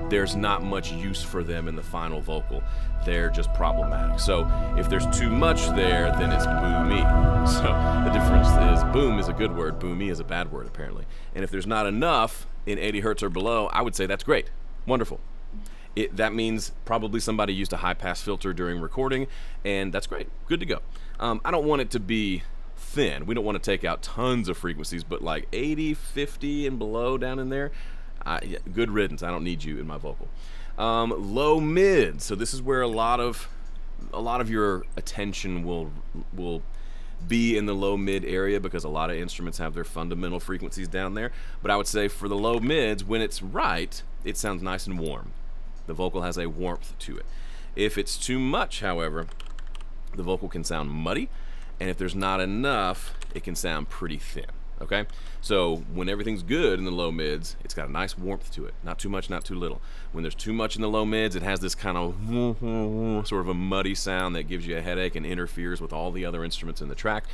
there's not much use for them in the final vocal. They're just problematic. So if there's too much there, then it's boomy. So the difference is boom is a good word, boomy is a bad word apparently. And if there's not enough in 80 hertz or below, I would say that's great, wonderful. That means probably somebody used a high pass filter during recording, and that's great, good to go. I don't want it to be thin. We don't want to take out tons of frequencies, but like 80, 50 and below down in there, good riddance. I don't need you in my vocal. Low mid. So this is where a lot of your attention will be in the low mid area, because a lot of instruments have their fundamental frequencies down there. But I would say for the low mids, when it's right, it sounds nice and warm. The vocal has a warmth to it. If it's too much, however, the vocal can sound muddy, and if there's not enough, it can sound pretty thin. Okay, so when everything's good in the low mids, it's got a nice warmth to it. Not too much, not too little. When there's too much in the low mids, it has this kind of sort of a muddy sound that gives you a headache and interferes with all the other instruments in the track.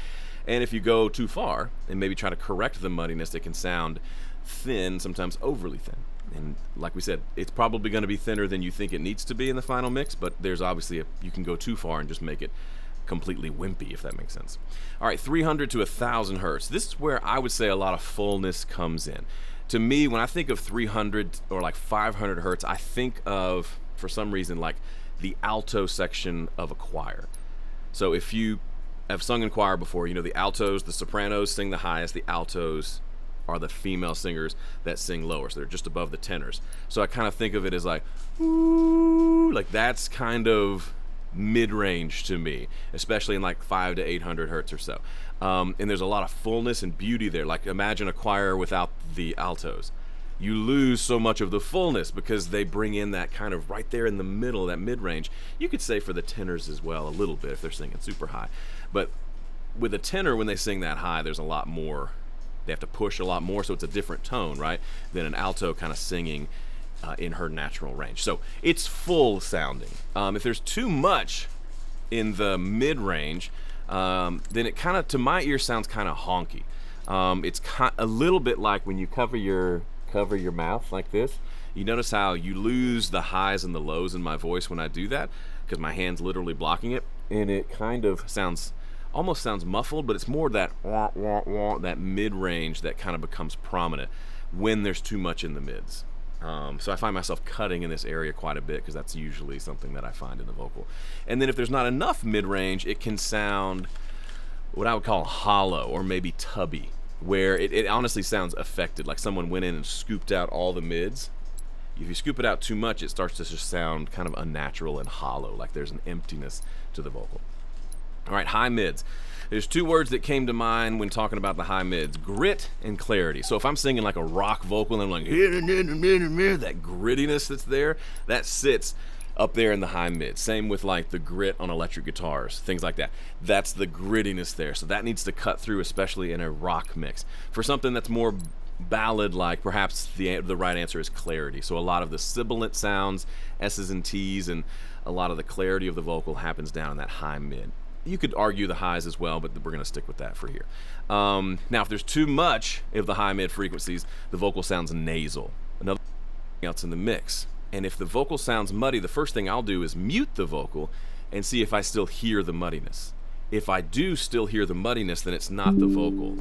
And if you go too far and maybe try to correct the muddiness, it can sound thin, sometimes overly thin. And like we said, it's probably going to be thinner than you think it needs to be in the final mix, but there's obviously you can go too far and just make it completely wimpy, if that makes sense. All right, 300 to 1,000 hertz. This is where I would say a lot of fullness comes in. To me, when I think of 300 or like 500 hertz, I think of, for some reason, like the alto section of a choir. So if you have sung in choir before, you know the altos, the sopranos sing the highest, the altos are the female singers that sing lower, so they're just above the tenors. So I kind of think of it as like, ooh, like that's kind of mid-range to me, especially in like 500 to 800 hertz or so. And there's a lot of fullness and beauty there. Like imagine a choir without the altos. You lose so much of the fullness because they bring in that kind of right there in the middle, that mid-range. You could say for the tenors as well a little bit if they're singing super high. But with a tenor, when they sing that high, there's a lot more. They have to push a lot more, so it's a different tone, right, than an alto kind of singing in her natural range. So it's full sounding. If there's too much in the mid-range, then it kind of, to my ear, sounds kind of honky. It's a little bit like when you cover your mouth like this. You notice how you lose the highs and the lows in my voice when I do that, because my hand's literally blocking it, and it kind of almost sounds muffled, but it's more that wah, wah, wah, that mid-range that kind of becomes prominent when there's too much in the mids. So I find myself cutting in this area quite a bit, because that's usually something that I find in the vocal. And then if there's not enough mid-range, it can sound what I would call hollow or maybe tubby, where it honestly sounds affected, like someone went in and scooped out all the mids. If you scoop it out too much, it starts to just sound kind of unnatural and hollow, like there's an emptiness to the vocal. All right, high mids. There's two words that came to mind when talking about the high mids: grit and clarity. So if I'm singing like a rock vocal and I'm like, that grittiness that's there, that sits up there in the high mid. Same with like the grit on electric guitars, things like that. That's the grittiness there. So that needs to cut through, especially in a rock mix. For something that's more ballad-like, perhaps the right answer is clarity. So a lot of the sibilant sounds, S's and T's, and a lot of the clarity of the vocal happens down in that high mid. You could argue the highs as well, but we're going to stick with that for here. Now, if there's too much of the high mid frequencies, the vocal sounds nasal. Another thing else in the mix. And if the vocal sounds muddy, the first thing I'll do is mute the vocal and see if I still hear the muddiness. If I do still hear the muddiness, then it's not the vocal.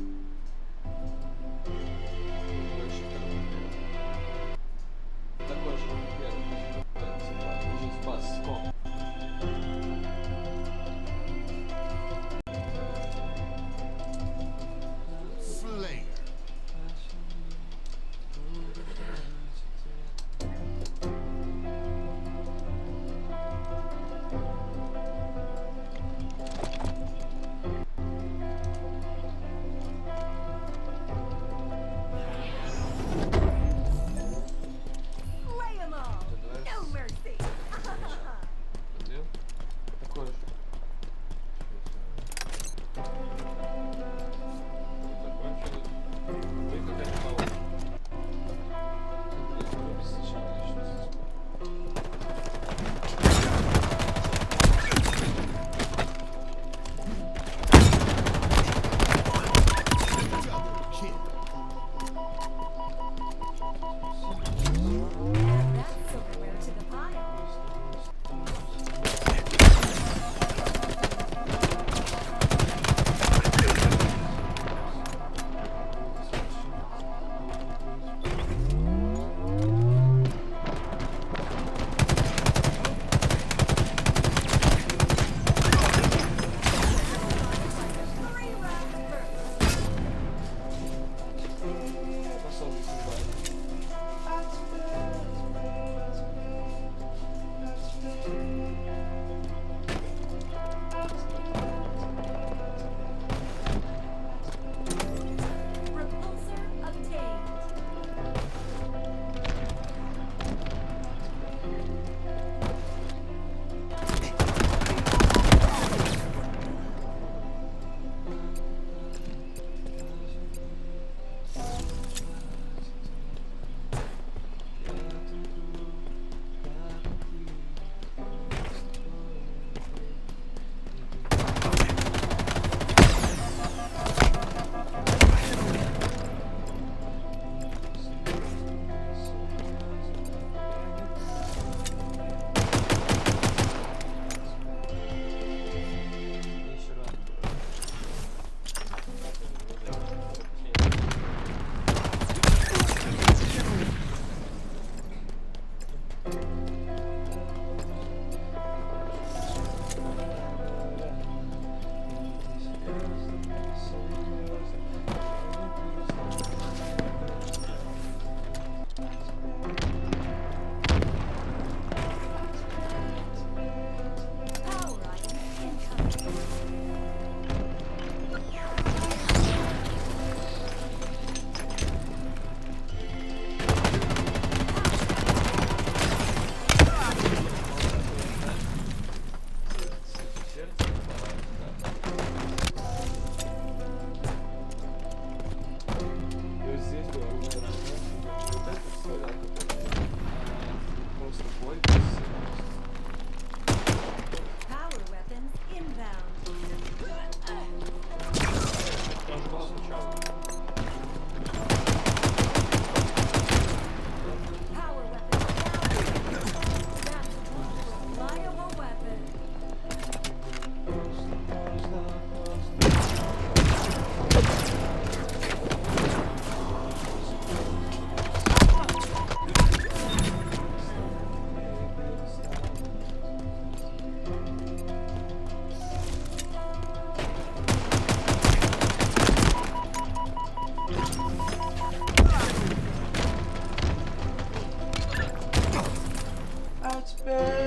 That's bad.